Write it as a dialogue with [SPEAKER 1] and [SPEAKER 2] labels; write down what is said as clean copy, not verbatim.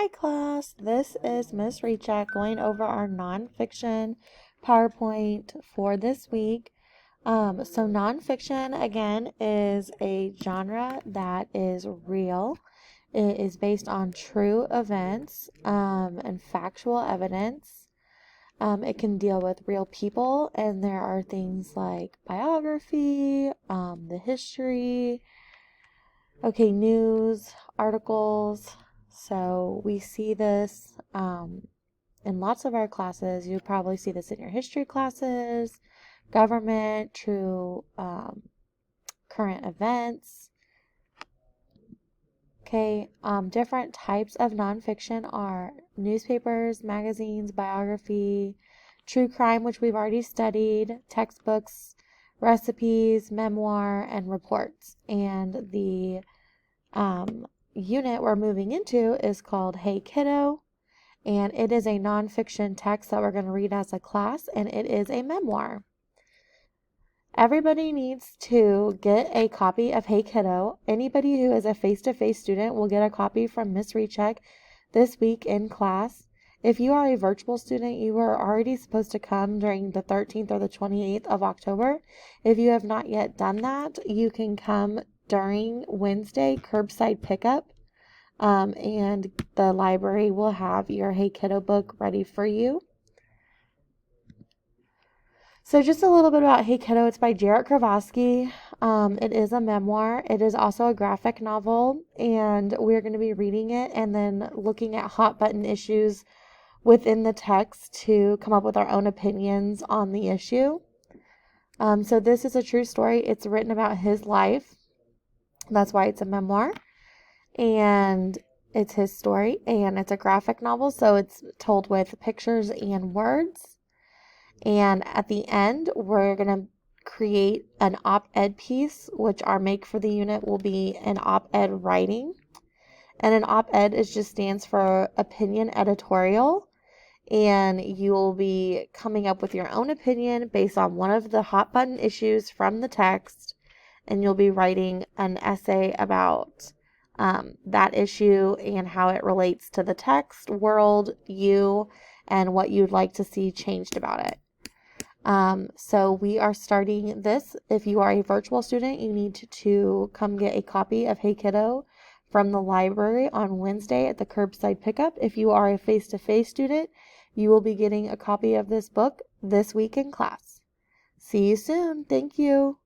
[SPEAKER 1] Hi class, this is Miss Recheck going over our nonfiction PowerPoint for this week. So nonfiction again is a genre that is real. It is based on true events and factual evidence. It can deal with real people, and there are things like biography, the history, news, articles. So we see this in lots of our classes. You probably see this in your history classes, government, true current events. Different types of nonfiction are newspapers, magazines, biography, true crime, which we've already studied, textbooks, recipes, memoir, and reports. And the unit we're moving into is called Hey Kiddo, and it is a nonfiction text that we're going to read as a class, and it is a memoir. Everybody needs to get a copy of Hey Kiddo. Anybody who is a face-to-face student will get a copy from Miss Recheck this week in class. If you are a virtual student, you are already supposed to come during the 13th or the 28th of October. If you have not yet done that, you can come during Wednesday curbside pickup, and the library will have your Hey Kiddo book ready for you. So just a little bit about Hey Kiddo. It's by Jarrett Kravosky. It is a memoir. It is also a graphic novel, and we're going to be reading it and then looking at hot button issues within the text to come up with our own opinions on the issue. So this is a true story. It's written about his life. That's why it's a memoir. And it's his story, and it's a graphic novel, so it's told with pictures and words. And at the end, we're going to create an op-ed piece, which our make for the unit will be an op-ed writing. And an op-ed just stands for opinion editorial. And you will be coming up with your own opinion based on one of the hot button issues from the text. And you'll be writing an essay about that issue and how it relates to the text, world, you, and what you'd like to see changed about it. So we are starting this. If you are a virtual student, you need to come get a copy of Hey Kiddo from the library on Wednesday at the curbside pickup. If you are a face-to-face student, you will be getting a copy of this book this week in class. See you soon. Thank you.